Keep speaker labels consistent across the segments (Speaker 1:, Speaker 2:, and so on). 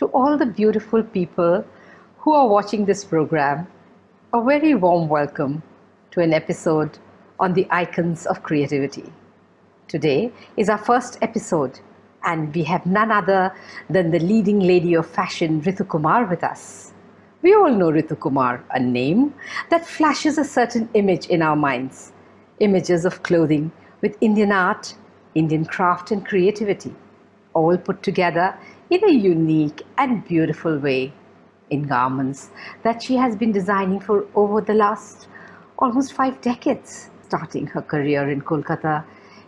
Speaker 1: To all the beautiful people who are watching this program, a very warm welcome to an episode on the icons of creativity. Today is our first episode, and we have none other than the leading lady of fashion, Ritu Kumar, with us. We all know Ritu Kumar, a name that flashes a certain image in our minds. Images of clothing with Indian art, Indian craft and creativity, all put together in a unique and beautiful way in garments that she has been designing for over the last almost 5 decades, starting her career in Kolkata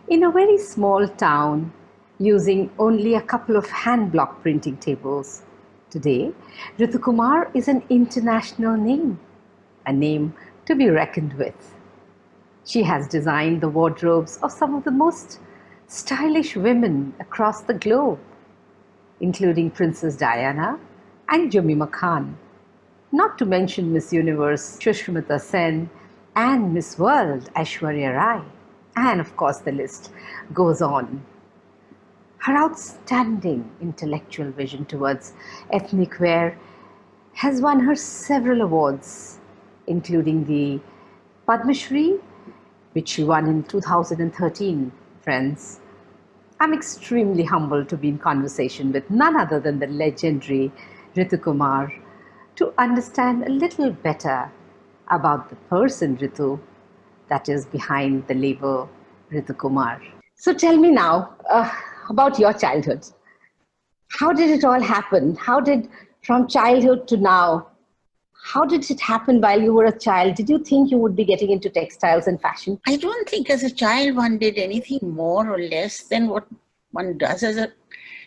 Speaker 1: in a very small town using only a couple of hand block printing tables. Today, Ritu Kumar is an international name, a name to be reckoned with. She has designed the wardrobes of some of the most stylish women across the globe, including Princess Diana and Jemima Khan, not to mention Miss Universe Shushmita Sen and Miss World Aishwarya Rai. And of course, the list goes on. Her outstanding intellectual vision towards ethnic wear has won her several awards, including the Padma Shri, which she won in 2013, friends. I'm extremely humbled to be in conversation with none other than the legendary Ritu Kumar to understand a little better about the person Ritu that is behind the label Ritu Kumar. So tell me now about your childhood. How did it all happen? From childhood to now, how did it happen while you were a child? Did you think you would be getting into textiles and fashion?
Speaker 2: I don't think as a child one did anything more or less than what one does as a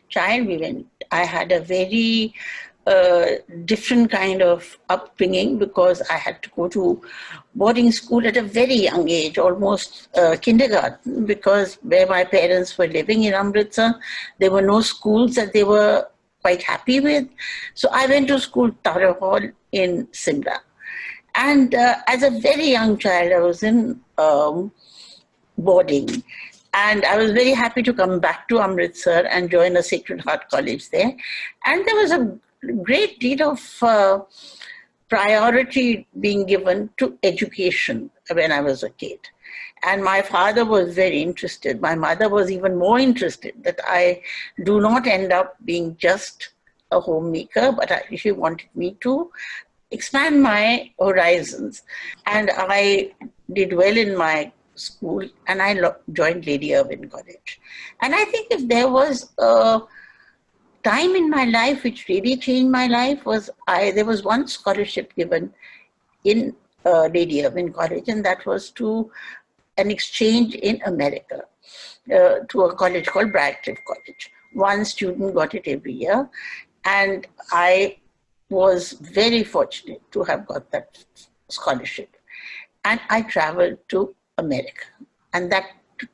Speaker 2: child. I had a very different kind of upbringing because I had to go to boarding school at a very young age, almost kindergarten, because where my parents were living in Amritsar, there were no schools that they were quite happy with. So I went to school, Tara Hall in Simla. And as a very young child, I was in boarding. And I was very happy to come back to Amritsar and join a Sacred Heart College there. And there was a great deal of priority being given to education when I was a kid. And my father was very interested. My mother was even more interested that I do not end up being just a homemaker, but she wanted me to expand my horizons. And I did well in my school and I joined Lady Irwin College. And I think if there was a time in my life which really changed my life there was one scholarship given in Lady Irwin College, and that was to an exchange in America to a college called Bradcliffe College. One student got it every year, and I was very fortunate to have got that scholarship. And I traveled to America, and that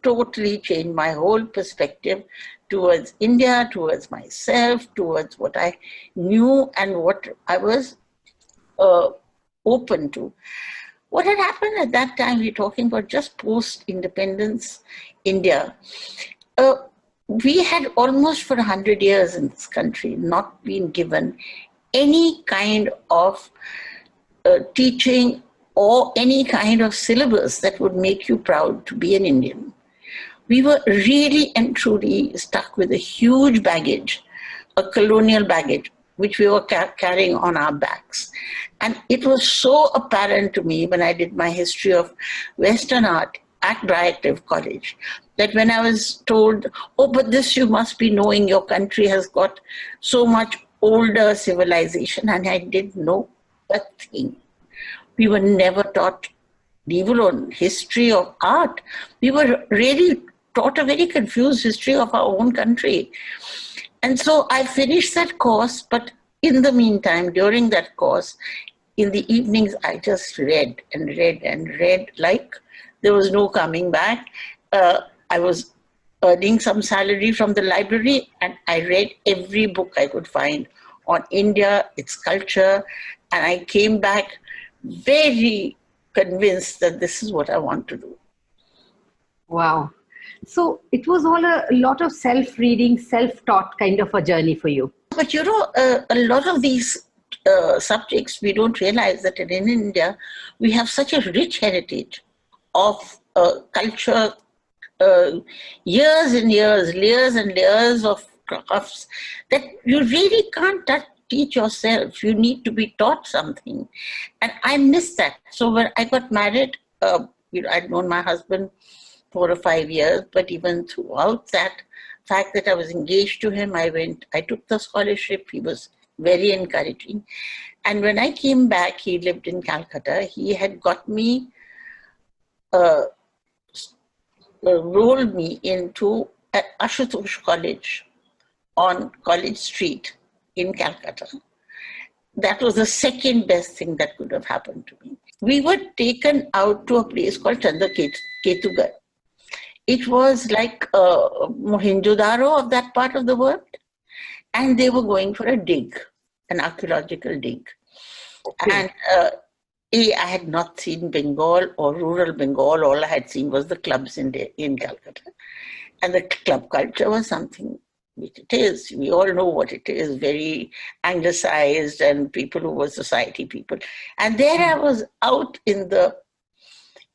Speaker 2: totally changed my whole perspective towards India, towards myself, towards what I knew and what I was open to. What had happened at that time, we're talking about just post-independence India. We had almost for 100 years in this country not been given any kind of teaching or any kind of syllabus that would make you proud to be an Indian. We were really and truly stuck with a huge baggage, a colonial baggage, which we were carrying on our backs. And it was so apparent to me when I did my history of Western art at Bradcliffe College, that when I was told, oh, but this you must be knowing, your country has got so much older civilization, and I didn't know a thing. We were never taught, leave alone history of art. We were really taught a very confused history of our own country. And so I finished that course, but in the meantime, during that course, in the evenings, I just read and read and read like there was no coming back. I was earning some salary from the library, and I read every book I could find on India, its culture, and I came back very convinced that this is what I want to do.
Speaker 1: Wow. So it was all a lot of self-reading, self-taught kind of a journey for you.
Speaker 2: but a lot of these subjects, we don't realize that in India, we have such a rich heritage of culture, uh, years and years, layers and layers of crafts that you really can't teach yourself. You need to be taught something. And I miss that. So when I got married, I'd known my husband 4 or 5 years, but even throughout that fact that I was engaged to him, I took the scholarship. He was very encouraging. And when I came back, he lived in Calcutta. He had got me, uh, rolled me into Ashutosh College on College Street in Calcutta. That was the second best thing that could have happened to me. We were taken out to a place called Ketugarh. It was like Mohenjo-daro of that part of the world. And they were going for a dig, an archaeological dig. Okay. And I had not seen Bengal or rural Bengal. All I had seen was the clubs in Calcutta. And the club culture was something which it is. We all know what it is, very anglicized, and people who were society people. And there I was out in the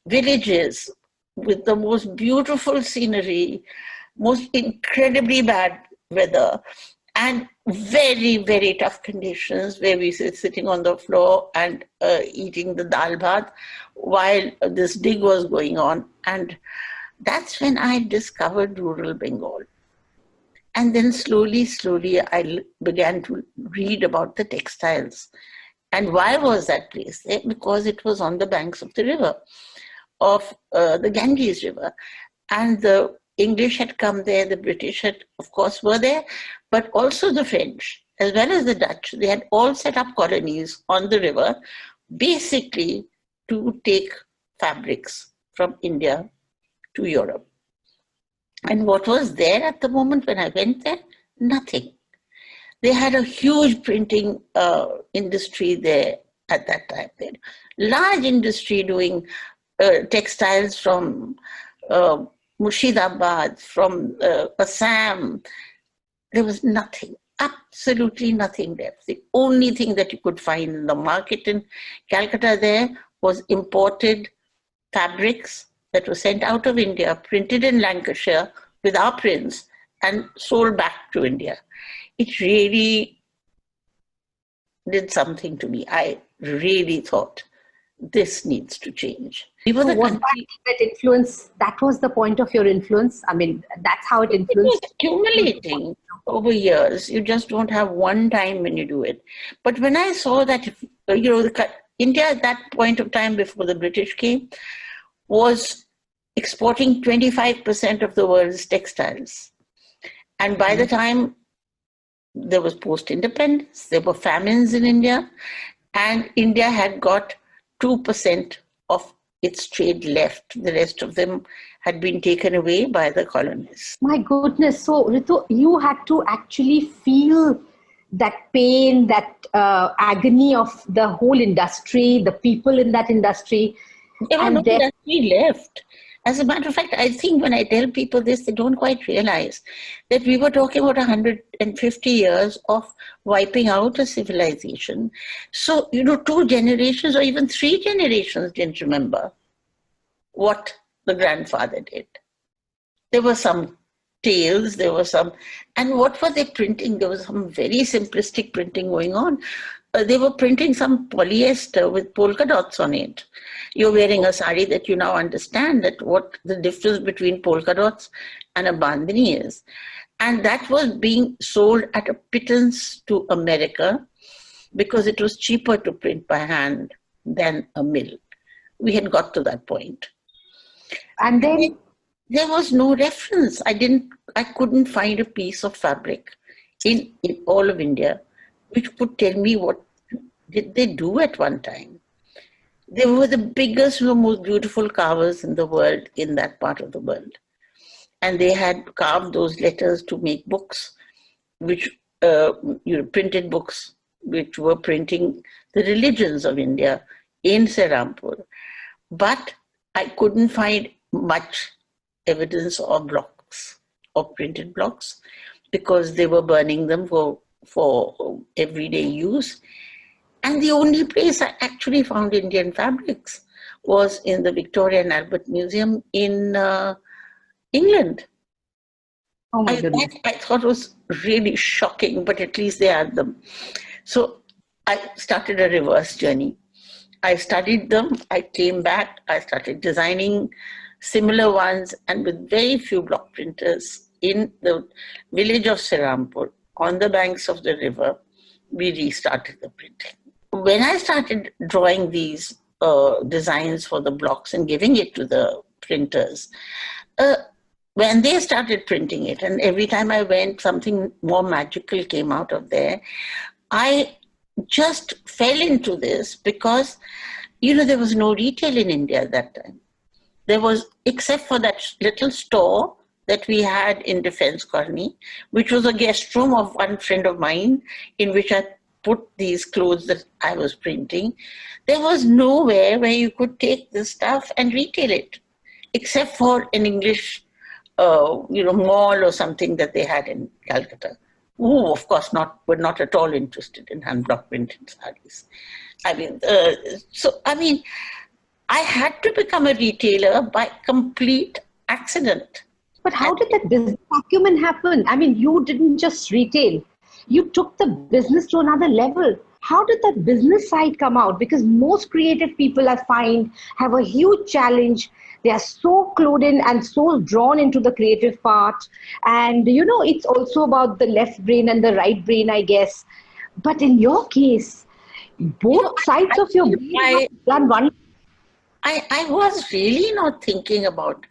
Speaker 2: villages with the most beautiful scenery, most incredibly bad weather, and very, very tough conditions where we were sitting on the floor and eating the dal bhat while this dig was going on. And that's when I discovered rural Bengal. And then slowly, I began to read about the textiles. And why was that place there? Because it was on the banks of the river, of the Ganges River. And the English had come there, the British had, of course, were there, but also the French, as well as the Dutch. They had all set up colonies on the river, basically to take fabrics from India to Europe. And what was there at the moment when I went there? Nothing. They had a huge printing industry there at that time. There, large industry doing textiles from Murshidabad, from Assam. There was nothing, absolutely nothing left. The only thing that you could find in the market in Calcutta there was imported fabrics that were sent out of India, printed in Lancashire with our prints and sold back to India. It really did something to me. I really thought this needs to change. We were the country
Speaker 1: that influence, that was the point of your influence? I mean, that's how it influenced?
Speaker 2: It was accumulating over years. You just don't have one time when you do it. But when I saw that, India at that point of time before the British came was exporting 25% of the world's textiles. And by the time there was post-independence, there were famines in India, and India had got 2% of its trade left. The rest of them had been taken away by the colonists.
Speaker 1: My goodness. So, Ritu, you had to actually feel that pain, that agony of the whole industry, the people in that industry.
Speaker 2: There were no industry left. As a matter of fact, I think when I tell people this, they don't quite realize that we were talking about 150 years of wiping out a civilization. So, 2 generations or even 3 generations didn't remember what the grandfather did. There were some tales, there were some, and what were they printing? There was some very simplistic printing going on. They were printing some polyester with polka dots on it. You're wearing a sari that you now understand that what the difference between polka dots and a bandhani is. And that was being sold at a pittance to America because it was cheaper to print by hand than a mill. We had got to that point. And then there was no reference. I couldn't find a piece of fabric in all of India which could tell me what did they do at one time. They were the biggest and the most beautiful carvers in the world, in that part of the world. And they had carved those letters to make books, which, printed books, which were printing the religions of India in Serampur. But I couldn't find much evidence of blocks, of printed blocks, because they were burning them for for everyday use. And the only place I actually found Indian fabrics was in the Victoria and Albert Museum in England.
Speaker 1: Oh my goodness.
Speaker 2: I thought it was really shocking, but at least they had them. So I started a reverse journey. I studied them, I came back, I started designing similar ones, and with very few block printers in the village of Serampur, on the banks of the river, we restarted the printing. When I started drawing these designs for the blocks and giving it to the printers, when they started printing it, and every time I went, something more magical came out of there, I just fell into this because, there was no retail in India at that time. There was, except for that little store that we had in Defense Colony, which was a guest room of one friend of mine, in which I put these clothes that I was printing. There was nowhere where you could take this stuff and retail it, except for an English mall or something that they had in Calcutta. Who, of course, were not at all interested in hand block printed sarees. I had to become a retailer by complete accident.
Speaker 1: But how did that business acumen happen? I mean, you didn't just retail. You took the business to another level. How did that business side come out? Because most creative people, I find, have a huge challenge. They are so clued in and so drawn into the creative part. And, it's also about the left brain and the right brain, I guess. But in your case, both sides of your brain have done one.
Speaker 2: I was really not thinking about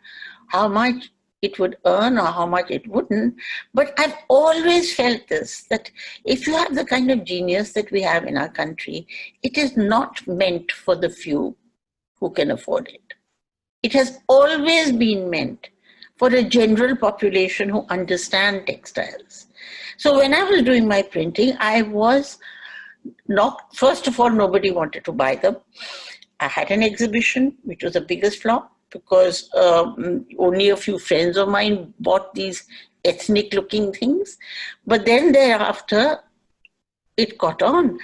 Speaker 2: how much it would earn or how much it wouldn't. But I've always felt this, that if you have the kind of genius that we have in our country, it is not meant for the few who can afford it. It has always been meant for a general population who understand textiles. So when I was doing my printing, I was not, first of all, nobody wanted to buy them. I had an exhibition, which was the biggest flop, because only a few friends of mine bought these ethnic looking things. But then thereafter, it caught on.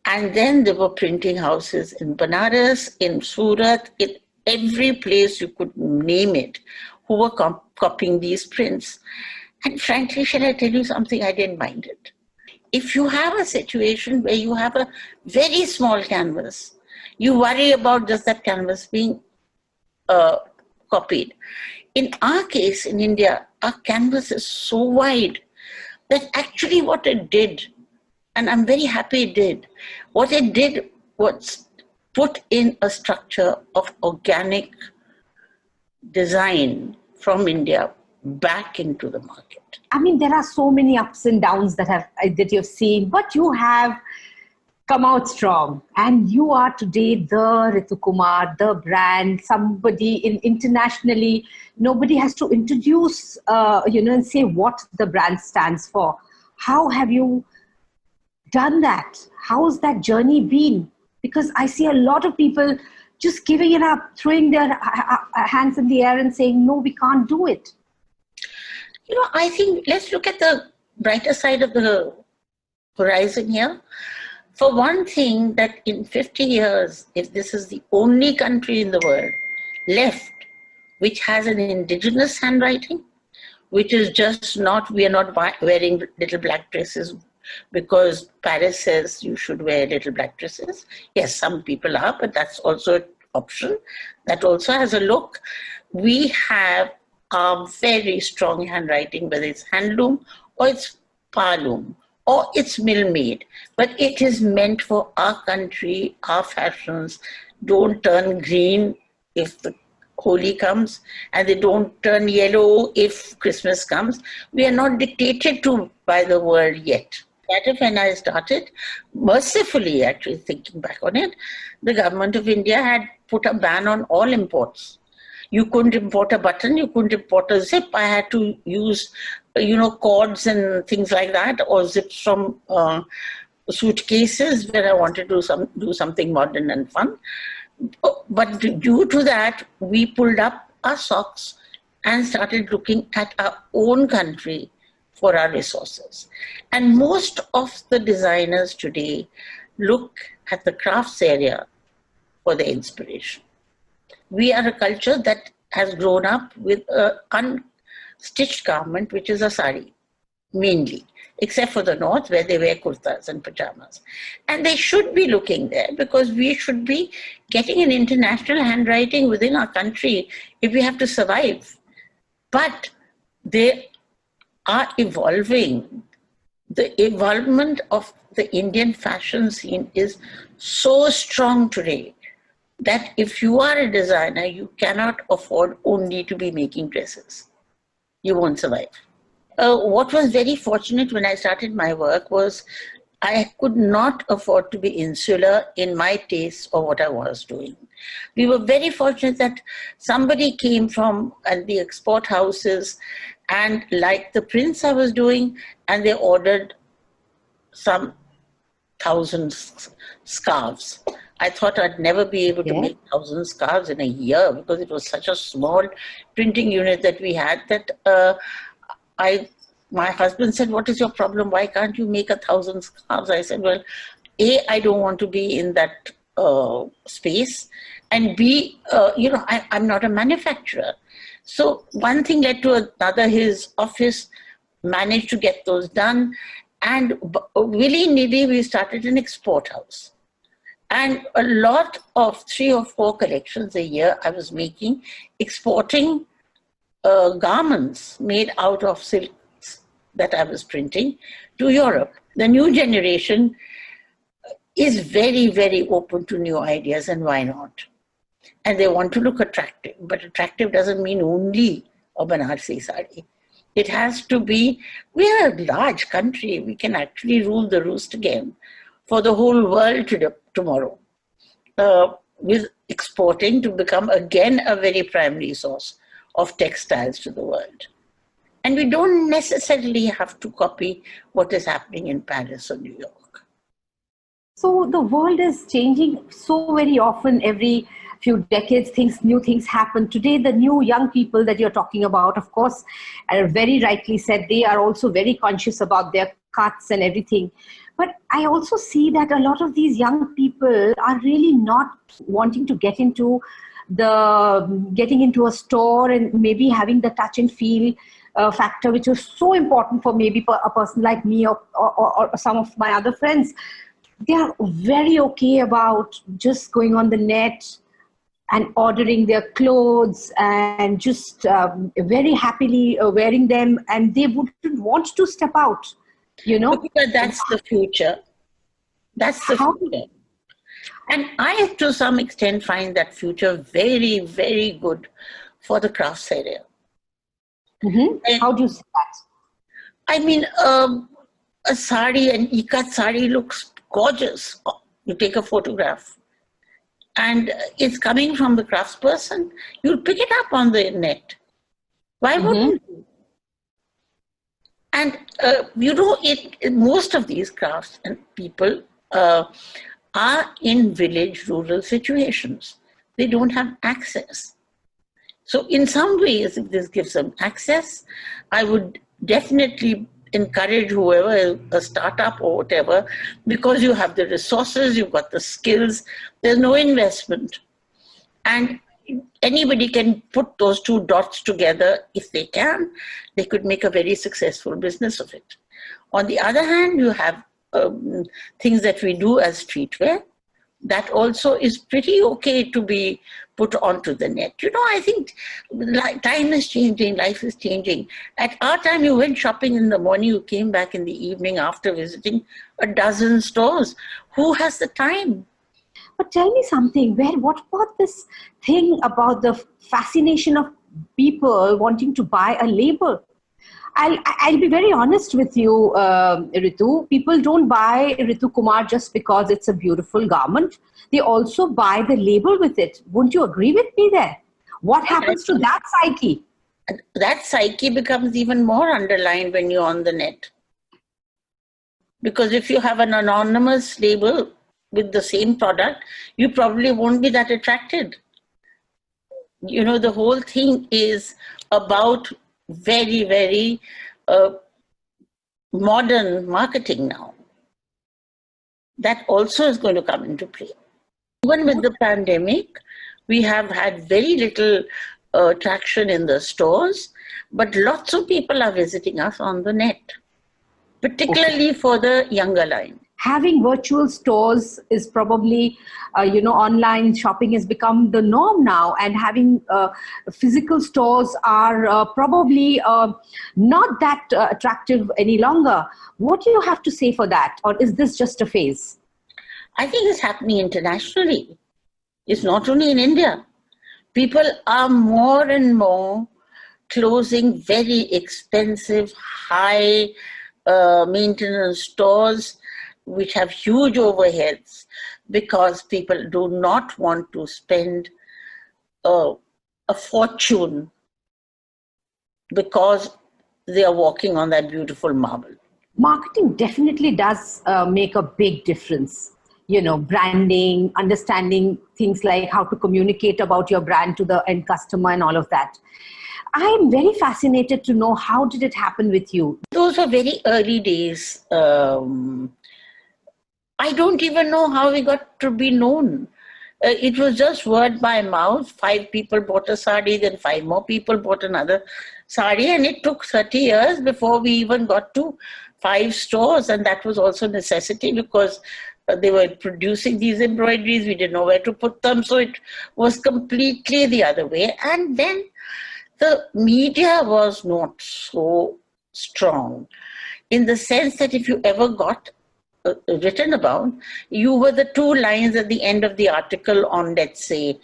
Speaker 2: And then there were printing houses in Banaras, in Surat, in every place you could name it, who were copying these prints. And frankly, shall I tell you something? I didn't mind it. If you have a situation where you have a very small canvas, you worry about just that canvas being copied. In our case, in India, our canvas is so wide that actually what it did, and I'm very happy it did, what it did was put in a structure of organic design from India back into the market.
Speaker 1: I mean, there are so many ups and downs that you've seen, but you have come out strong, and you are today the Ritu Kumar, the brand, somebody internationally. Nobody has to introduce, and say what the brand stands for. How have you done that? How's that journey been? Because I see a lot of people just giving it up, throwing their hands in the air and saying, no, we can't do it.
Speaker 2: I think let's look at the brighter side of the horizon here. For one thing, that in 50 years, if this is the only country in the world left which has an indigenous handwriting, which is just not, we are not wearing little black dresses because Paris says you should wear little black dresses. Yes, some people are, but that's also an option. That also has a look. We have a very strong handwriting, whether it's handloom or it's parloom or it's mill-made. But it is meant for our country, our fashions. Don't turn green if the Holi comes, and they don't turn yellow if Christmas comes. We are not dictated to by the world yet. That when I started, mercifully actually thinking back on it, the government of India had put a ban on all imports. You couldn't import a button, you couldn't import a zip. I had to use, cords and things like that, or zips from suitcases where I wanted to do something modern and fun. But due to that, we pulled up our socks and started looking at our own country for our resources. And most of the designers today look at the crafts area for their inspiration. We are a culture that has grown up with an unstitched garment, which is a sari, mainly, except for the north where they wear kurtas and pajamas. And they should be looking there because we should be getting an international handwriting within our country if we have to survive. But they are evolving. The evolvement of the Indian fashion scene is so strong today that if you are a designer, you cannot afford only to be making dresses. You won't survive. What was very fortunate when I started my work was I could not afford to be insular in my taste or what I was doing. We were very fortunate that somebody came from the export houses and liked the prints I was doing, and they ordered some thousands scarves. I thought I'd never be able to make 1,000 scarves in a year because it was such a small printing unit that we had that my husband said, "What is your problem? Why can't you make 1,000 scarves?" I said, "Well, A, I don't want to be in that space, and B, I'm not a manufacturer." So one thing led to another. His office managed to get those done, and willy-nilly we started an export house. And a lot of 3 or 4 collections a year I was making, exporting garments made out of silks that I was printing to Europe. The new generation is very, very open to new ideas, and why not? And they want to look attractive, but attractive doesn't mean only a Banarsi sari. It has to be, we are a large country, we can actually rule the roost again for the whole world tomorrow, with exporting to become again a very primary source of textiles to the world. And we don't necessarily have to copy what is happening in Paris or New York.
Speaker 1: So the world is changing so very often. Every few decades, new things happen. Today, the new young people that you're talking about, of course, are very rightly said, they are also very conscious about their cuts and everything. But I also see that a lot of these young people are really not wanting to getting into a store and maybe having the touch and feel factor, which was so important for maybe a person like me or some of my other friends. They are very okay about just going on the net and ordering their clothes and just very happily wearing them, and they wouldn't want to step out,
Speaker 2: Because that's the future. That's the future. And I, to some extent, find that future very, very good for the crafts area.
Speaker 1: Mm-hmm. How do you see that?
Speaker 2: I mean, a sari, an ikat sari looks gorgeous. You take a photograph and it's coming from the craftsperson. You'll pick it up on the net. Why wouldn't you? And, most of these crafts and people are in village rural situations. They don't have access. So in some ways, if this gives them access, I would definitely encourage whoever, a startup or whatever, because you have the resources, you've got the skills, there's no investment. And anybody can put those 2 dots together. If they can, they could make a very successful business of it. On the other hand, you have things that we do as streetwear. That also is pretty okay to be put onto the net. I think time is changing, life is changing. At our time, you went shopping in the morning, you came back in the evening after visiting a dozen stores. Who has the time?
Speaker 1: But tell me something, what about this thing about the fascination of people wanting to buy a label? I'll be very honest with you, Ritu. People don't buy Ritu Kumar just because it's a beautiful garment. They also buy the label with it. Won't you agree with me there? What happens to that psyche?
Speaker 2: That psyche becomes even more underlined when you're on the net. Because if you have an anonymous label with the same product, you probably won't be that attracted. The whole thing is about very, very modern marketing now. That also is going to come into play. Even with the pandemic, we have had very little traction in the stores, but lots of people are visiting us on the net, particularly for the younger line.
Speaker 1: Having virtual stores is probably, online shopping has become the norm now, and having physical stores are probably not that attractive any longer. What do you have to say for that? Or is this just a phase?
Speaker 2: I think it's happening internationally. It's not only in India. People are more and more closing very expensive, high maintenance stores which have huge overheads because people do not want to spend a fortune because they are walking on that beautiful marble.
Speaker 1: Marketing definitely does make a big difference. Branding, understanding things like how to communicate about your brand to the end customer and all of that. I am very fascinated to know, how did it happen with you?
Speaker 2: Those were very early days. I don't even know how we got to be known. It was just word by mouth. 5 people bought a sari, then 5 more people bought another sari, and it took 30 years before we even got to 5 stores, and that was also necessity because they were producing these embroideries. We didn't know where to put them, so it was completely the other way. And then the media was not so strong, in the sense that if you ever got written about, you were the 2 lines at the end of the article on, let's say,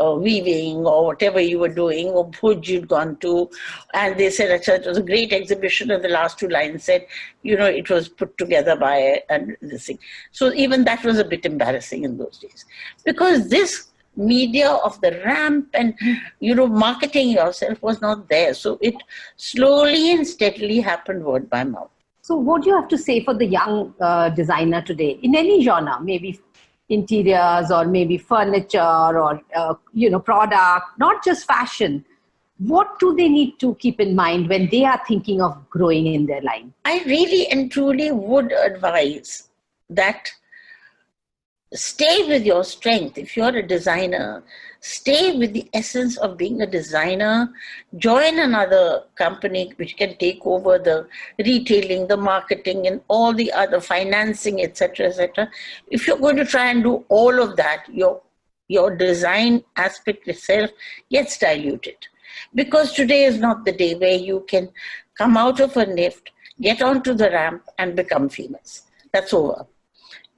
Speaker 2: weaving or whatever you were doing, or Bhuj you'd gone to, and they said it was a great exhibition, and the last 2 lines said, it was put together by and this thing. So even that was a bit embarrassing in those days, because this media of the ramp and marketing yourself was not there. So it slowly and steadily happened word by mouth.
Speaker 1: So what do you have to say for the young designer today, in any genre, maybe interiors or maybe furniture or, product, not just fashion? What do they need to keep in mind when they are thinking of growing in their line?
Speaker 2: I really and truly would advise that stay with your strength. If you're a designer, stay with the essence of being a designer. Join another company which can take over the retailing, the marketing, and all the other financing, etc., etc. If you're going to try and do all of that, your design aspect itself gets diluted. Because today is not the day where you can come out of a lift, get onto the ramp, and become famous. That's over.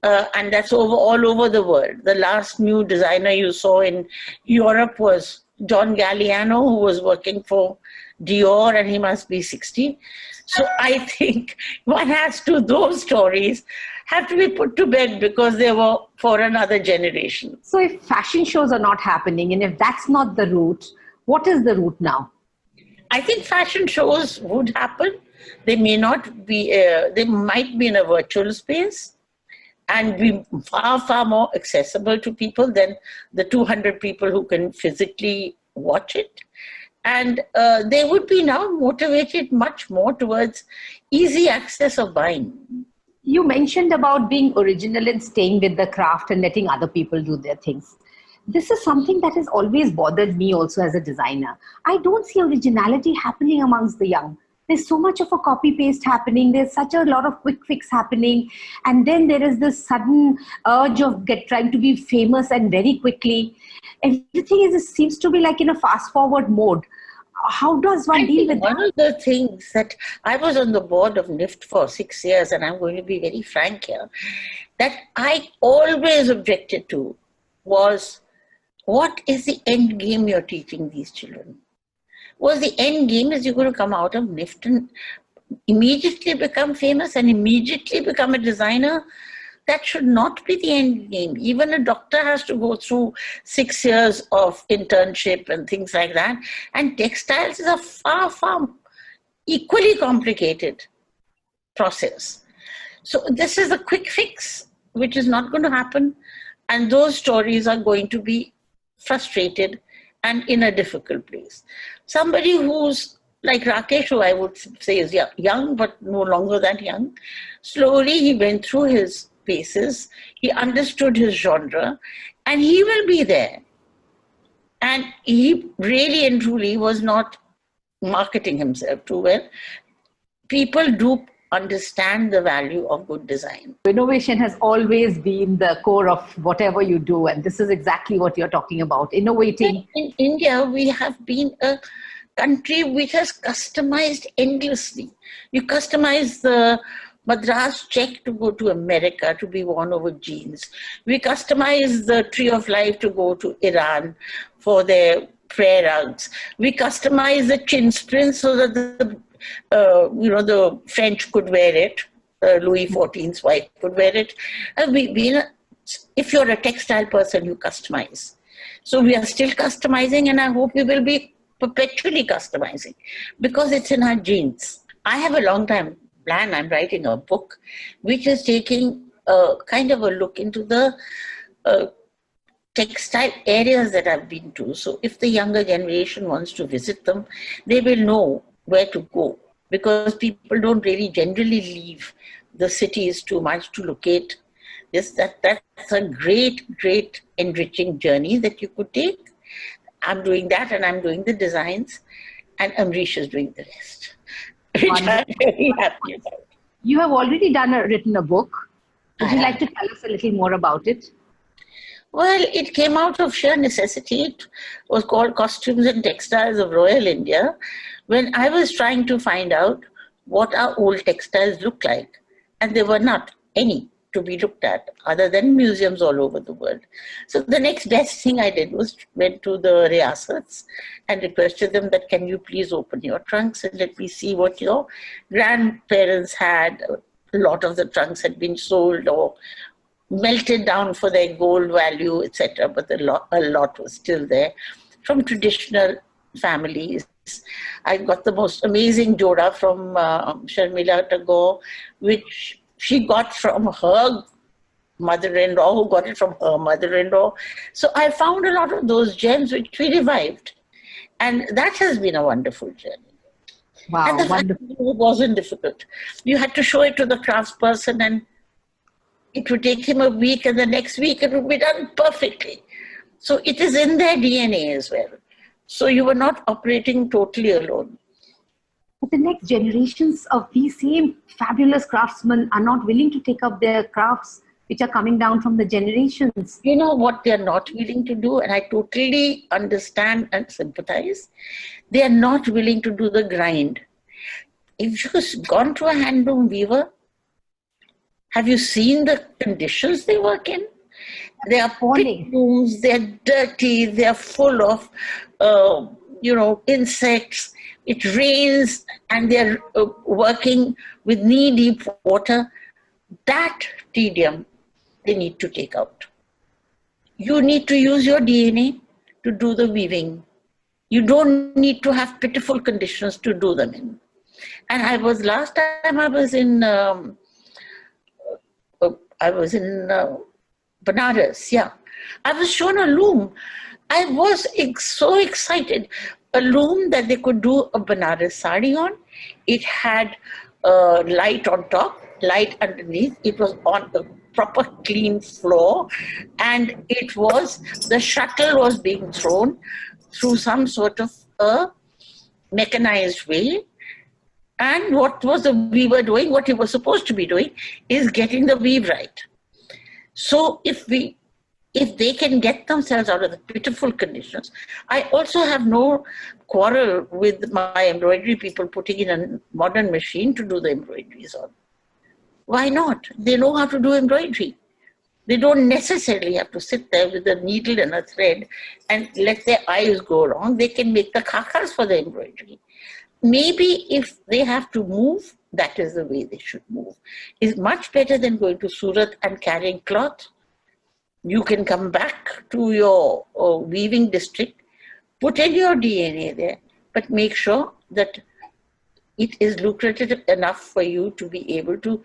Speaker 2: And that's over all over the world. The last new designer you saw in Europe was John Galliano, who was working for Dior, and he must be 60. So I think those stories have to be put to bed because they were for another generation.
Speaker 1: So if fashion shows are not happening, and if that's not the route, what is the route now?
Speaker 2: I think fashion shows would happen. They may not be, they might be in a virtual space, and be far, far more accessible to people than the 200 people who can physically watch it. And they would be now motivated much more towards easy access of buying.
Speaker 1: You mentioned about being original and staying with the craft and letting other people do their things. This is something that has always bothered me also as a designer. I don't see originality happening amongst the young. There's so much of a copy paste happening. There's such a lot of quick fix happening. And then there is this sudden urge of trying to be famous and very quickly. Everything seems to be like in a fast forward mode. How does one deal with that?
Speaker 2: One of the things that I was on the board of NIFT for 6 years, and I'm going to be very frank here, that I always objected to was, what is the end game you're teaching these children? Was the end game is you're going to come out of NIFT and immediately become famous and immediately become a designer? That should not be the end game. Even a doctor has to go through 6 years of internship and things like that. And textiles is a far, far equally complicated process. So this is a quick fix, which is not going to happen. And those stories are going to be frustrated and in a difficult place. Somebody who's like Rakesh, who I would say is young, but no longer that young. Slowly he went through his paces, he understood his genre, and he will be there. And he really and truly was not marketing himself too well. People do understand the value of good design.
Speaker 1: Innovation has always been the core of whatever you do, and this is exactly what you're talking about, innovating.
Speaker 2: In India, we have been a country which has customized endlessly. You customize the Madras check to go to America to be worn over jeans. We customize the Tree of Life to go to Iran for their prayer rugs. We customize the chin sprints so that the French could wear it. Louis XIV's wife could wear it. If you're a textile person, you customize. So we are still customizing, and I hope we will be perpetually customizing because it's in our genes. I have a long time plan. I'm writing a book which is taking kind of a look into the textile areas that I've been to. So if the younger generation wants to visit them, they will know where to go, because people don't really generally leave the cities too much to locate this. That's a great enriching journey that you could take. I'm doing that, and I'm doing the designs, and Amrish is doing the rest, which I'm very happy about.
Speaker 1: You have already written a book. Would you like to tell us a little more about it?
Speaker 2: Well, it came out of sheer necessity. It was called Costumes and Textiles of Royal India, when I was trying to find out what our old textiles look like. And there were not any to be looked at other than museums all over the world. So the next best thing I did was went to the Riyasats and requested them that, can you please open your trunks and let me see what your grandparents had. A lot of the trunks had been sold or melted down for their gold value, etc. But a lot was still there from traditional families. I got the most amazing joda from Sharmila Tagore, which she got from her mother-in-law, who got it from her mother-in-law. So I found a lot of those gems which we revived. And that has been a wonderful journey.
Speaker 1: Wow,
Speaker 2: and the
Speaker 1: wonderful.
Speaker 2: fact it wasn't difficult. You had to show it to the craftsperson, and it would take him a week, and the next week it would be done perfectly. So it is in their DNA as well. So you were not operating totally alone.
Speaker 1: But the next generations of these same fabulous craftsmen are not willing to take up their crafts which are coming down from the generations.
Speaker 2: You know what they're not willing to do, and I totally understand and sympathize. They are not willing to do the grind. If you've gone to a handloom weaver, have you seen the conditions they work in? They are pit rooms, they're dirty, they're full of, insects. It rains, and they're working with knee-deep water. That tedium they need to take out. You need to use your DNA to do the weaving. You don't need to have pitiful conditions to do them in. And last time I was in Banaras, yeah. I was shown a loom. I was so excited. A loom that they could do a Banaras sari on. It had light on top, light underneath. It was on a proper clean floor, and the shuttle was being thrown through some sort of a mechanized way. And what was the weaver doing? What he was supposed to be doing is getting the weave right. So if they can get themselves out of the pitiful conditions, I also have no quarrel with my embroidery people putting in a modern machine to do the embroideries on. Why not? They know how to do embroidery. They don't necessarily have to sit there with a needle and a thread and let their eyes go wrong. They can make the khakas for the embroidery. Maybe if they have to move, that is the way they should move. It's much better than going to Surat and carrying cloth. You can come back to your weaving district, put in your DNA there, but make sure that it is lucrative enough for you to be able to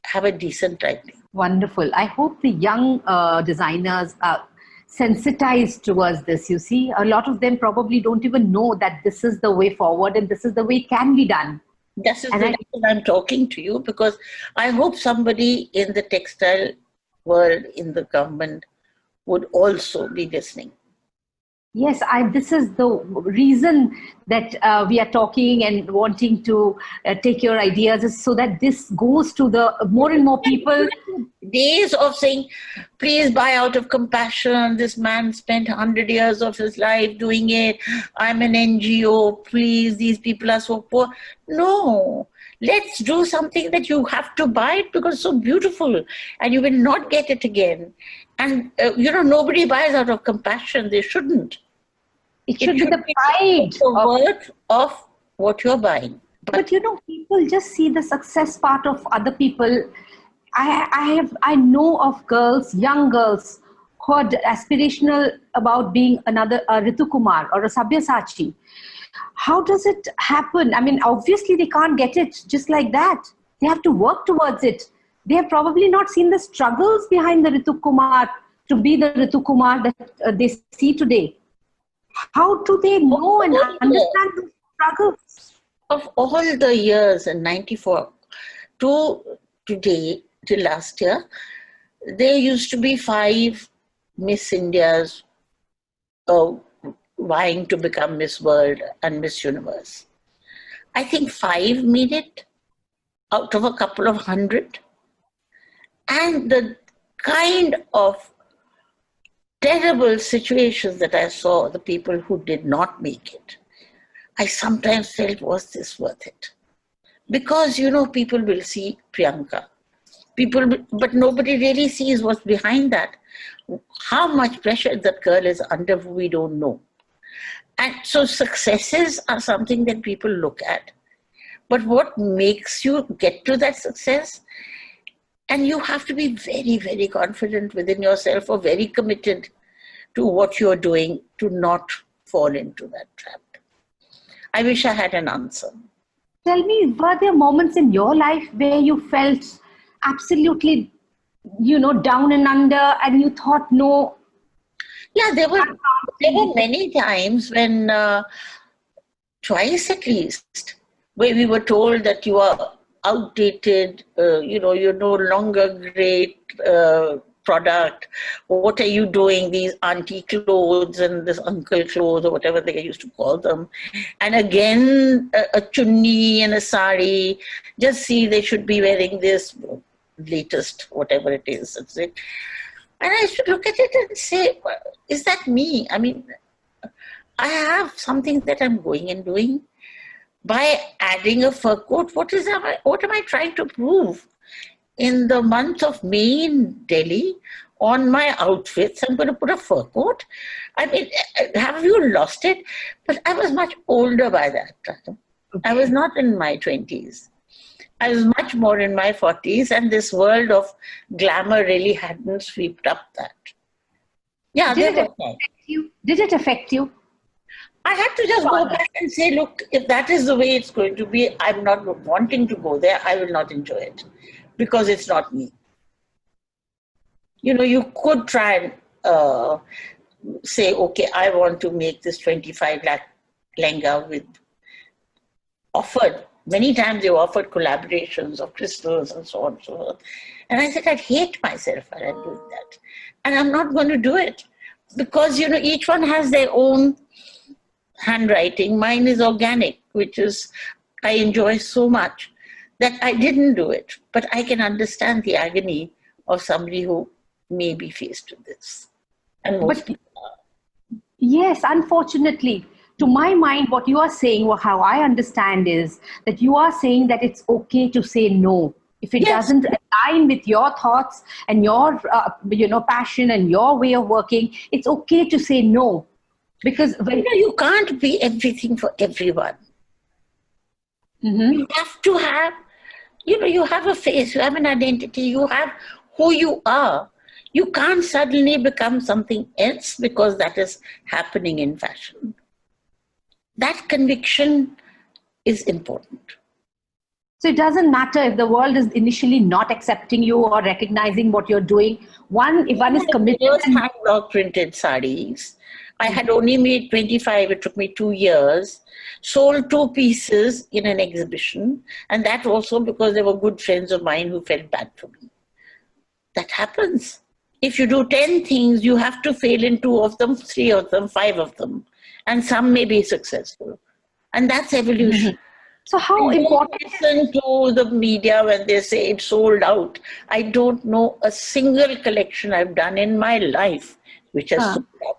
Speaker 2: have a decent livelihood.
Speaker 1: Wonderful. I hope the young designers sensitized towards this. You see, a lot of them probably don't even know that this is the way forward and this is the way it can be done.
Speaker 2: This is
Speaker 1: And
Speaker 2: the reason I'm talking to you, because I hope somebody in the textile world, in the government, would also be listening.
Speaker 1: yes, this is the reason that we are talking and wanting to take your ideas, is so that this goes to the more and more people.
Speaker 2: Days of saying, please buy out of compassion. This man spent 100 years of his life doing it. I'm an NGO. Please, these people are so poor. No, let's do something that you have to buy it because it's so beautiful and you will not get it again. And, nobody buys out of compassion. They shouldn't.
Speaker 1: It should be the pride
Speaker 2: the worth of what you're buying.
Speaker 1: But people just see the success part of other people. I know of girls, young girls, who are aspirational about being another Ritu Kumar or a Sabyasachi. How does it happen? I mean, obviously they can't get it just like that. They have to work towards it. They have probably not seen the struggles behind the Ritu Kumar to be the Ritu Kumar that they see today. How do they know and understand the struggles?
Speaker 2: Of all the years in 94 to today, till last year, there used to be 5 Miss Indias vying to become Miss World and Miss Universe. I think 5 made it out of a couple of hundred. And the kind of terrible situations that I saw, the people who did not make it, I sometimes felt, was this worth it? Because, people will see Priyanka. But nobody really sees what's behind that. How much pressure that girl is under, we don't know. And so successes are something that people look at. But what makes you get to that success? And you have to be very, very confident within yourself or very committed to what you're doing to not fall into that trap. I wish I had an answer.
Speaker 1: Tell me, were there moments in your life where you felt absolutely, down and under and you thought, no?
Speaker 2: Yeah, there were many times when, twice at least, where we were told that you are outdated, you're no longer great product. What are you doing? These auntie clothes and this uncle clothes or whatever they used to call them. And again, a chunni and a sari. Just see, they should be wearing this latest, whatever it is. And I should look at it and say, is that me? I mean, I have something that I'm going and doing. By adding a fur coat, what am I trying to prove? In the month of May in Delhi, on my outfits, I'm going to put a fur coat. I mean, have you lost it? But I was much older by that time. Okay. I was not in my 20s. I was much more in my 40s, and this world of glamour really hadn't swept up that. Yeah,
Speaker 1: Did it affect you? Did it affect you?
Speaker 2: I had to just go back and say, look, if that is the way it's going to be, I'm not wanting to go there. I will not enjoy it because it's not me. You could try and say, okay, I want to make this 25 lakh lehenga with offered. Many times they offered collaborations of crystals and so on and so forth. And I said, I'd hate myself when I'm doing that. And I'm not going to do it because, each one has their own handwriting. Mine is organic, which is, I enjoy so much that I didn't do it. But I can understand the agony of somebody who may be faced with this. And most people are.
Speaker 1: Yes, unfortunately. To my mind, what you are saying, or how I understand, is that you are saying that it's okay to say no. If it doesn't align with your thoughts and your passion and your way of working, it's okay to say no. Because
Speaker 2: you can't be everything for everyone. Mm-hmm. You have to have, you have a face, you have an identity, you have who you are. You can't suddenly become something else because that is happening in fashion. That conviction is important.
Speaker 1: So it doesn't matter if the world is initially not accepting you or recognizing what you're doing. If one is committed.
Speaker 2: First hand block printed sarees. I had only made 25. It took me 2 years. Sold 2 pieces in an exhibition. And that also because they were good friends of mine who felt bad for me. That happens. If you do 10 things, you have to fail in 2 of them, 3 of them, 5 of them. And some may be successful. And that's evolution.
Speaker 1: So how important?
Speaker 2: Listen to the media when they say it's sold out. I don't know a single collection I've done in my life which has sold out.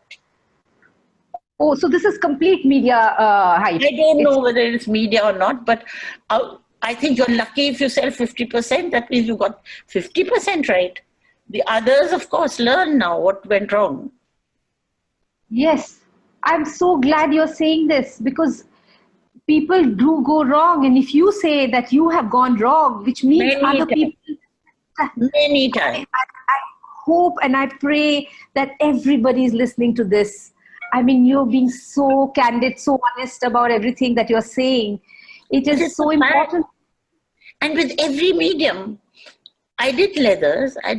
Speaker 1: Oh, so this is complete media hype.
Speaker 2: I don't know whether it's media or not, but I think you're lucky if you sell 50%. That means you got 50% right. The others, of course, learn now what went wrong.
Speaker 1: Yes, I'm so glad you're saying this, because people do go wrong. And if you say that you have gone wrong, which means other people.
Speaker 2: Many times.
Speaker 1: I hope and I pray that everybody is listening to this. I mean, you're being so candid, so honest about everything that you're saying. It is so important.
Speaker 2: And with every medium, I did leathers. I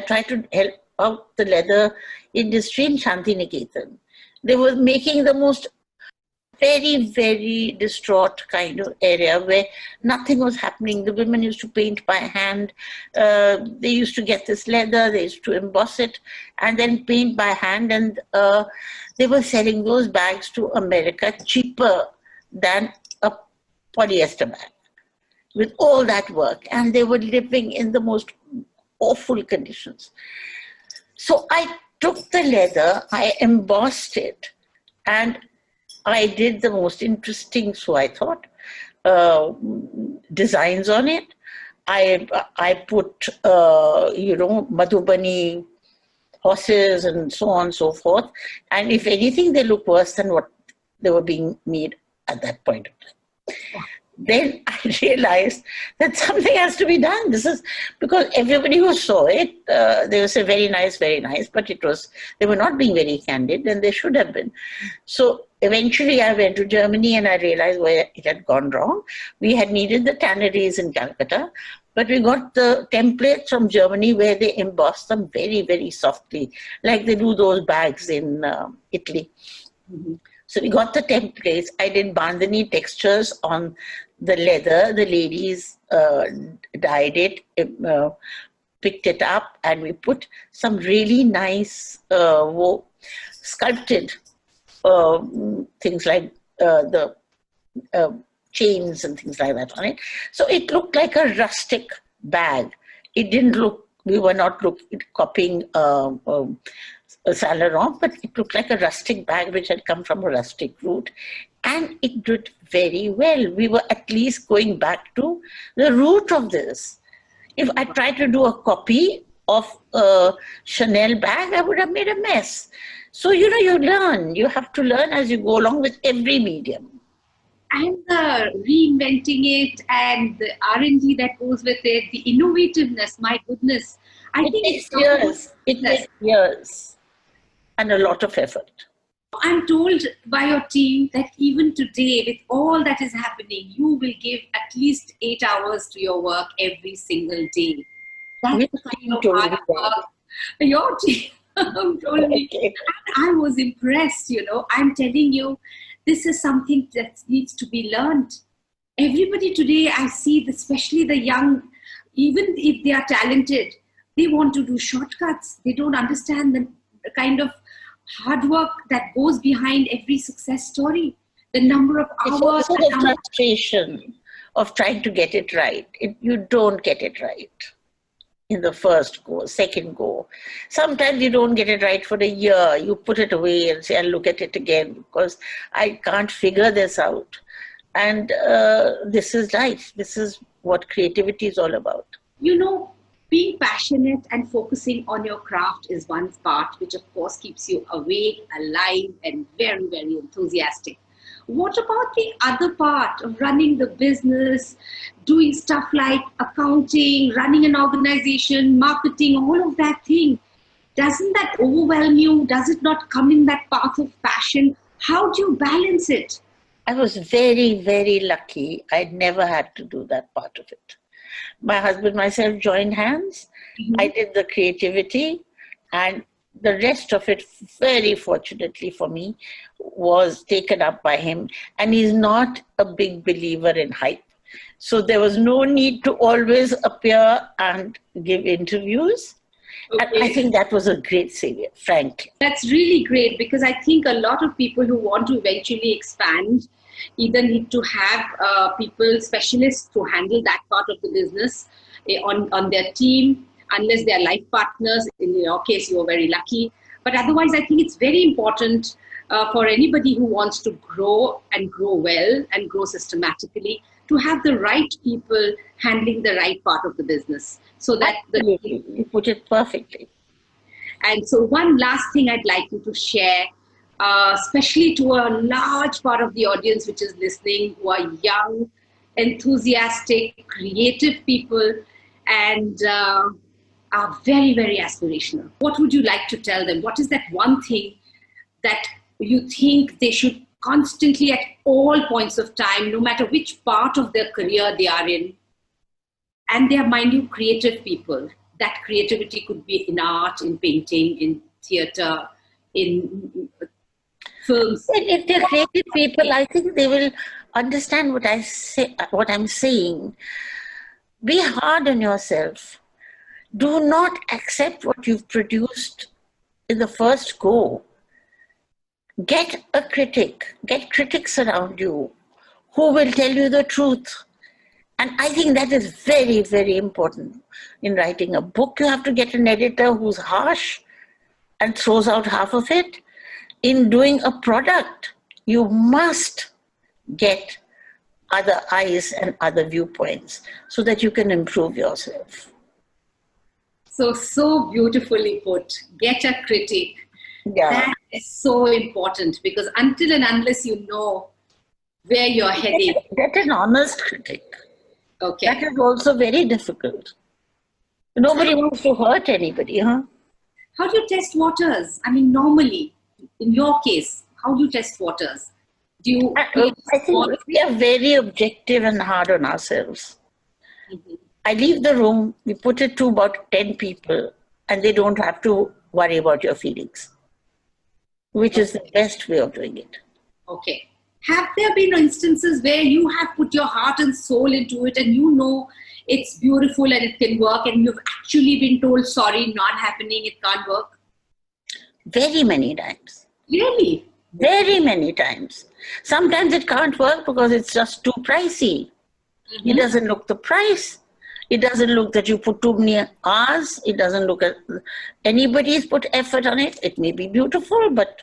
Speaker 2: tried to help out the leather industry in Shantiniketan. They were making the most very, very distraught kind of area where nothing was happening. The women used to paint by hand. They used to get this leather, they used to emboss it and then paint by hand. And they were selling those bags to America cheaper than a polyester bag with all that work. And they were living in the most awful conditions. So I took the leather, I embossed it, and I did the most interesting, so I thought, designs on it. I put, Madhubani horses and so on and so forth. And if anything, they look worse than what they were being made at that point of time. Then I realized that something has to be done. This is because everybody who saw it, they would say very nice, but they were not being very candid, and they should have been. So eventually I went to Germany and I realized where it had gone wrong. We had needed the tanneries in Calcutta, but we got the templates from Germany where they emboss them very, very softly, like they do those bags in Italy. Mm-hmm. So we got the templates. I did bandhani textures on the leather. The ladies dyed it, picked it up, and we put some really nice sculpted things like the chains and things like that on it. So it looked like a rustic bag. It didn't look, we were not copying Saint Laurent, but it looked like a rustic bag which had come from a rustic root. And it did very well. We were at least going back to the root of this. If I tried to do a copy of a Chanel bag, I would have made a mess. So, you learn. You have to learn as you go along with every medium.
Speaker 1: And the reinventing it and the R&D that goes with it, the innovativeness, my goodness.
Speaker 2: It takes years. It takes years and a lot of effort.
Speaker 1: I'm told by your team that even today, with all that is happening, you will give at least 8 hours to your work every single day. That's the kind of hard work. Your team told me. Okay. And I was impressed, I'm telling you, this is something that needs to be learned. Everybody today, I see, especially the young, even if they are talented, they want to do shortcuts. They don't understand the kind of hard work that goes behind every success story. The number of hours.
Speaker 2: It's also the frustration of trying to get it right. You don't get it right in the first go, second go. Sometimes you don't get it right for a year. You put it away and say, I'll look at it again because I can't figure this out. And this is life. This is what creativity is all about.
Speaker 1: Being passionate and focusing on your craft is one part, which of course keeps you awake, alive, and very, very enthusiastic. What about the other part of running the business, doing stuff like accounting, running an organization, marketing, all of that thing? Doesn't that overwhelm you? Does it not come in that path of passion? How do you balance it?
Speaker 2: I was very, very lucky. I'd never had to do that part of it. My husband, myself joined hands. I did the creativity, and the rest of it, very fortunately for me, was taken up by him. And he's not a big believer in hype. So there was no need to always appear and give interviews.
Speaker 3: Okay.
Speaker 2: And I think that was a great savior, frankly.
Speaker 3: That's really great, because I think a lot of people who want to eventually expand either need to have people, specialists, to handle that part of the business on their team, unless they are life partners. In your case, you were very lucky. But otherwise, I think it's very important for anybody who wants to grow and grow well and grow systematically to have the right people handling the right part of the business. So that
Speaker 2: You put it perfectly.
Speaker 3: And so one last thing I'd like you to share, especially to a large part of the audience which is listening, who are young, enthusiastic, creative people, and are very, very aspirational. What would you like to tell them? What is that one thing that you think they should constantly, at all points of time, no matter which part of their career they are in, and they are, mind you, creative people? That creativity could be in art, in painting, in theatre, in films.
Speaker 2: If they're creative people, I think they will understand what I'm saying. Be hard on yourself. Do not accept what you've produced in the first go. Get a critic. Get critics around you who will tell you the truth. And I think that is very, very important. In writing a book, you have to get an editor who's harsh and throws out half of it. In doing a product, you must get other eyes and other viewpoints so that you can improve yourself.
Speaker 3: So beautifully put. Get a critic.
Speaker 2: Yeah.
Speaker 3: That is so important, because until and unless you know where you're heading.
Speaker 2: Get an honest critic.
Speaker 3: Okay.
Speaker 2: That is also very difficult. Nobody wants to hurt anybody, huh?
Speaker 3: How do you test waters? I mean, normally, in your case, how do you test waters? Do you?
Speaker 2: I think we are very objective and hard on ourselves. I leave the room, we put it to about 10 people, and they don't have to worry about your feelings, which is the best way of doing it.
Speaker 3: Okay. Have there been instances where you have put your heart and soul into it and you know it's beautiful and it can work, and you've actually been told, sorry, not happening, it can't work?
Speaker 2: Very many times.
Speaker 3: Really?
Speaker 2: Very many times. Sometimes it can't work because it's just too pricey. It doesn't look the price. It doesn't look that you put too many hours. It doesn't look at anybody's put effort on it. It may be beautiful, but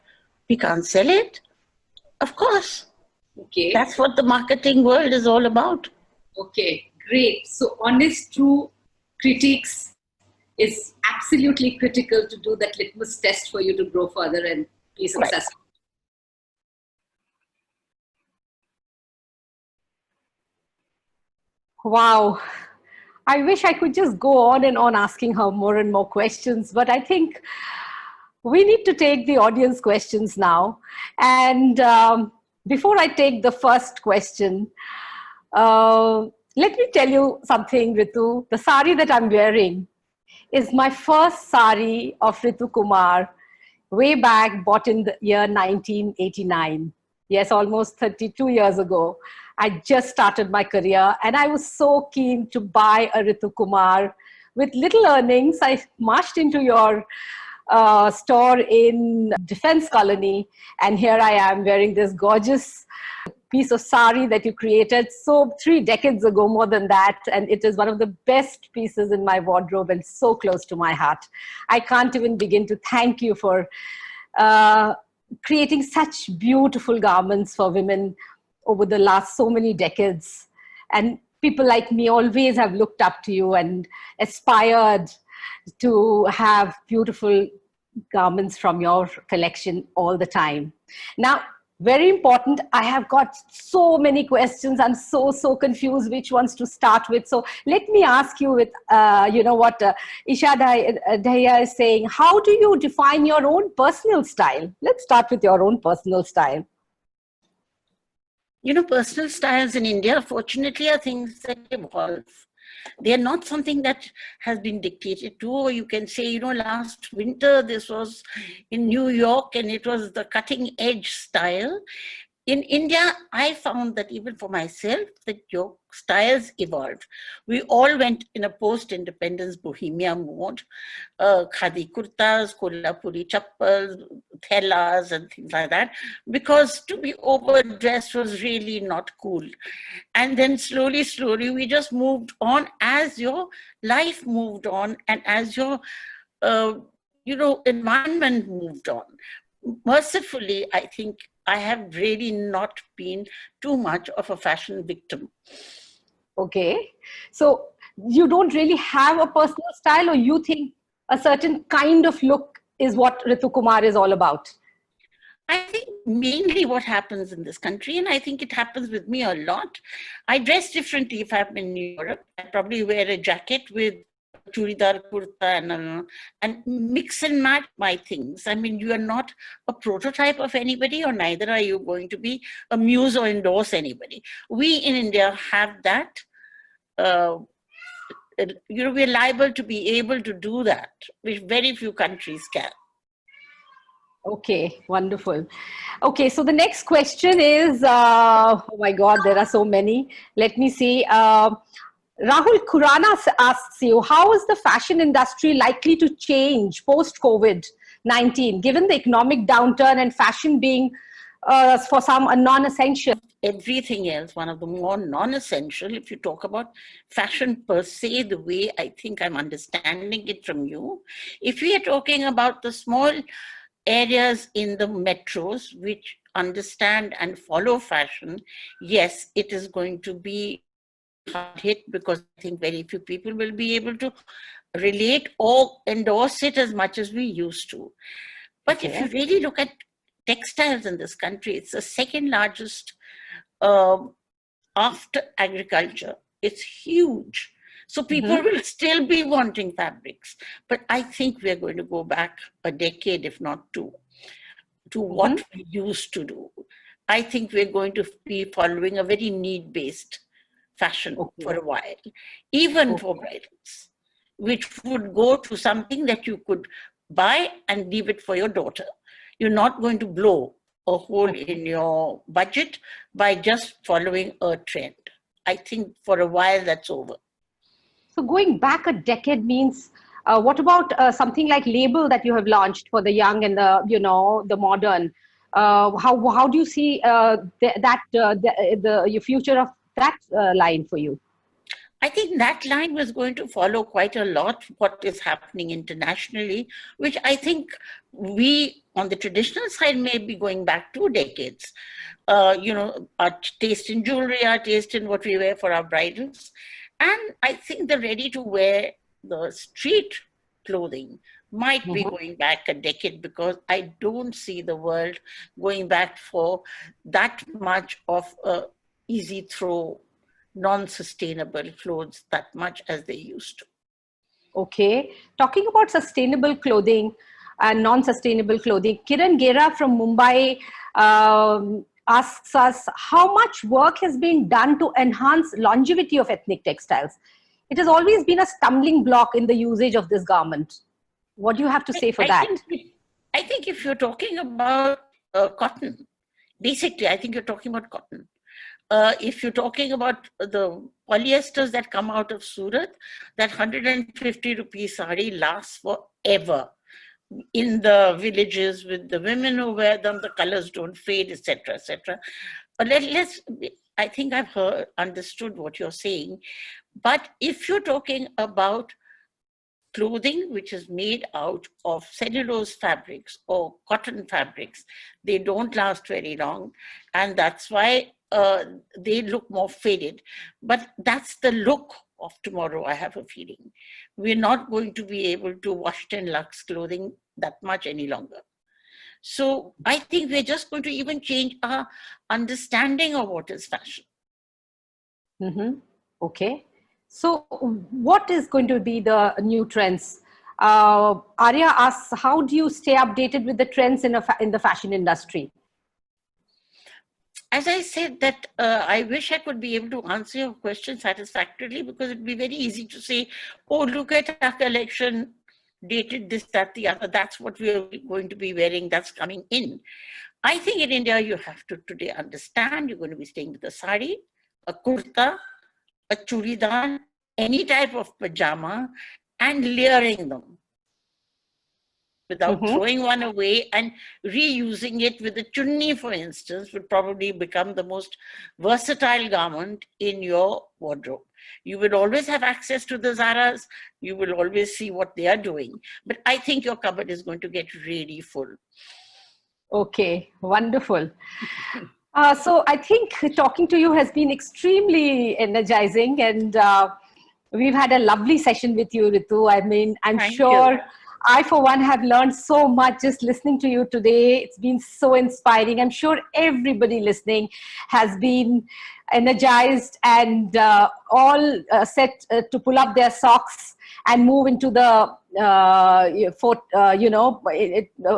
Speaker 2: we can't sell it. Of course.
Speaker 3: Okay.
Speaker 2: That's what the marketing world is all about.
Speaker 3: Okay, great. So honest, true critics is absolutely critical to do that litmus test for you to grow further and be successful.
Speaker 1: Right. Wow. I wish I could just go on and on asking her more and more questions, but I think we need to take the audience questions now. And before I take the first question, let me tell you something, Ritu. The sari that I'm wearing is my first sari of Ritu Kumar, way back, bought in the year 1989. Yes, almost 32 years ago. I just started my career and I was so keen to buy a Ritu Kumar. With little earnings, I marched into your store in Defense Colony, and here I am wearing this gorgeous piece of sari that you created 3 decades ago, more than that, and it is one of the best pieces in my wardrobe and so close to my heart. I can't even begin to thank you for creating such beautiful garments for women over the last so many decades. And people like me always have looked up to you and aspired to have beautiful garments from your collection all the time. Now, very important, I have got so many questions. I'm so confused which ones to start with. So let me ask you with, what Isha Dahiya is saying, how do you define your own personal style? Let's start with your own personal style.
Speaker 2: Personal styles in India, fortunately, are things that evolve. They are not something that has been dictated to, or you can say, last winter this was in New York and it was the cutting edge style. In India, I found that even for myself, that your styles evolved. We all went in a post-independence bohemia mode. Khadi kurtas, kolhapuri chappals, thellas and things like that, because to be overdressed was really not cool. And then slowly, we just moved on as your life moved on and as your, environment moved on. Mercifully, I think I have really not been too much of a fashion victim.
Speaker 1: Okay. So you don't really have a personal style, or you think a certain kind of look is what Ritu Kumar is all about?
Speaker 2: I think mainly what happens in this country, and I think it happens with me a lot, I dress differently if I'm in Europe. I probably wear a jacket with churidar kurta and mix and match my things. I mean, you are not a prototype of anybody, or neither are you going to be a muse or endorse anybody. We in India have that. We're liable to be able to do that, which very few countries can.
Speaker 1: Okay, wonderful. Okay, so the next question is, oh my God, there are so many. Let me see. Rahul Khurana asks you, how is the fashion industry likely to change post-COVID-19, given the economic downturn and fashion being, for some, a non-essential?
Speaker 2: Everything else, one of the more non-essential, if you talk about fashion per se, the way I think I'm understanding it from you, if we are talking about the small areas in the metros which understand and follow fashion, yes, it is going to be hard hit, because I think very few people will be able to relate or endorse it as much as we used to. But if you really look at textiles in this country, it's the second largest after agriculture. It's huge. So people will still be wanting fabrics. But I think we're going to go back a decade, if not two, to what we used to do. I think we're going to be following a very need-based fashion for a while, even for bridals, which would go to something that you could buy and leave it for your daughter. You're not going to blow a hole in your budget by just following a trend. I think for a while that's over.
Speaker 1: So going back a decade means, what about something like label that you have launched for the young and the modern? How do you see the future of that line for you?
Speaker 2: I think that line was going to follow quite a lot what is happening internationally, which I think we on the traditional side may be going back 2 decades. Our taste in jewelry, our taste in what we wear for our bridals. And I think the ready to wear, the street clothing might be going back a decade, because I don't see the world going back for that much of a easy throw, non-sustainable clothes that much as they used to.
Speaker 1: Okay. Talking about sustainable clothing and non-sustainable clothing, Kiran Gera from Mumbai asks us, how much work has been done to enhance longevity of ethnic textiles? It has always been a stumbling block in the usage of this garment. What do you have to say for that?
Speaker 2: I think if you're talking about cotton, basically, I think you're talking about cotton. If you're talking about the polyesters that come out of Surat, that 150 rupee sari lasts forever. In the villages with the women who wear them, the colors don't fade, etc., etc. But I think I've understood what you're saying. But if you're talking about clothing which is made out of cellulose fabrics or cotton fabrics, they don't last very long, and that's why they look more faded. But that's the look of tomorrow, I have a feeling. We're not going to be able to wash 10 Lux clothing that much any longer. So I think we're just going to even change our understanding of what is fashion.
Speaker 1: Okay. So what is going to be the new trends? Arya asks, how do you stay updated with the trends in the fashion industry?
Speaker 2: as I said, that I wish I could be able to answer your question satisfactorily, because it'd be very easy to say, oh, look at our collection, dated this, that, the other. That's what we're going to be wearing. That's coming in. I think in India, you have to today understand you're going to be staying with a sari, a kurta, a churidar, any type of pajama, and layering them without throwing one away, and reusing it with a chunni, for instance, would probably become the most versatile garment in your wardrobe. You will always have access to the Zaras. You will always see what they are doing. But I think your cupboard is going to get really full.
Speaker 1: Okay, wonderful. So I think talking to you has been extremely energizing, and we've had a lovely session with you, Ritu. I mean, I'm sure I, for one, have learned so much just listening to you today. It's been so inspiring. I'm sure everybody listening has been energized and all set to pull up their socks and move into the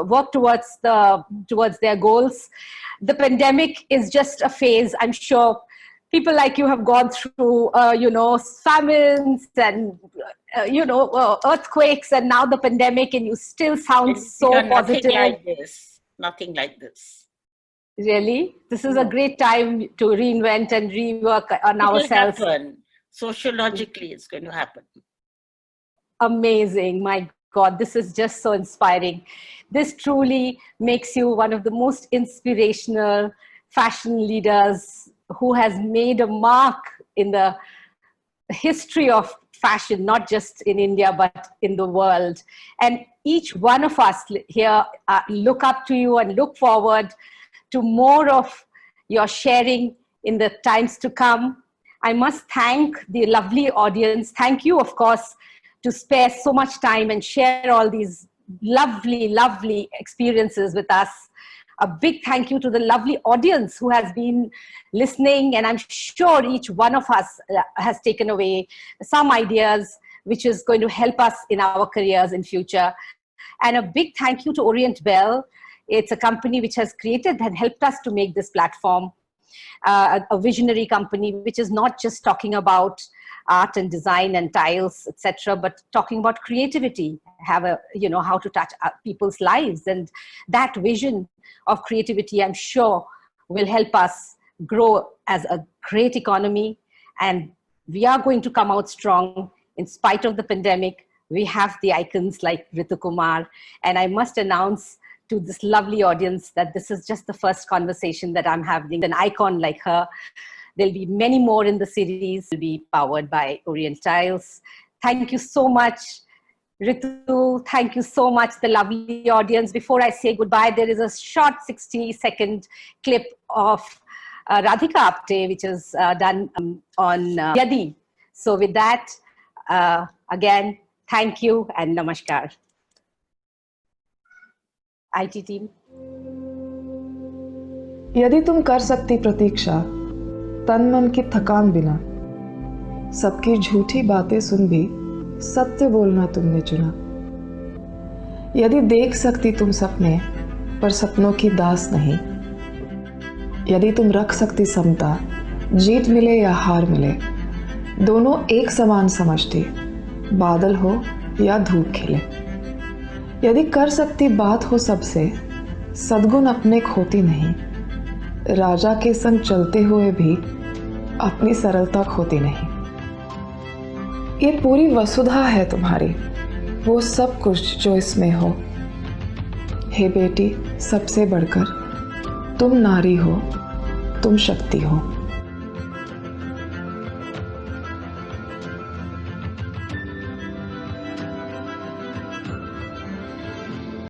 Speaker 1: work towards their goals. The pandemic is just a phase. I'm sure people like you have gone through, famines and, earthquakes, and now the pandemic, and you still sound so positive.
Speaker 2: Nothing like this.
Speaker 1: Really? This is a great time to reinvent and rework on ourselves.
Speaker 2: Happen. Sociologically, it's going to happen.
Speaker 1: Amazing. My God, this is just so inspiring. This truly makes you one of the most inspirational fashion leaders who has made a mark in the history of fashion, not just in India, but in the world. And each one of us here look up to you and look forward to more of your sharing in the times to come. I must thank the lovely audience. Thank you, of course, to spare so much time and share all these lovely, lovely experiences with us. A big thank you to the lovely audience who has been listening, and I'm sure each one of us has taken away some ideas which is going to help us in our careers in future. And a big thank you to Orient Bell. It's a company which has created and helped us to make this platform, a visionary company which is not just talking about art and design and tiles, etc., but talking about creativity, how to touch people's lives. And that vision of creativity, I'm sure, will help us grow as a great economy. And we are going to come out strong in spite of the pandemic. We have the icons like Ritu Kumar. And I must announce to this lovely audience that this is just the first conversation that I'm having. An icon like her. There'll be many more in the series. Will be powered by Orient Tiles. Thank you so much, Ritu. Thank you so much, the lovely audience. Before I say goodbye, there is a short 60-second clip of Radhika Apte, which is done on Yadi. So with that, again, thank you and namaskar. IT team.
Speaker 4: यदि तुम कर सकती प्रतीक्षा तन मन की थकान बिना, सबकी झूठी बातें सुन भी सत्य बोलना तुमने चुना। यदि देख सकती तुम सपने पर सपनों की दास नहीं, यदि तुम रख सकती समता, जीत मिले या हार मिले, दोनों एक समान समझती, बादल हो या धूप खिले। यदि कर सकती बात हो सबसे, सद्गुण अपने खोती नहीं, राजा के संग चलते हुए भी अपनी सरलता खोती नहीं। ये पूरी वसुधा है तुम्हारी, वो सब कुछ जो इसमें हो। हे बेटी, सबसे बढ़कर तुम नारी हो, तुम शक्ति हो।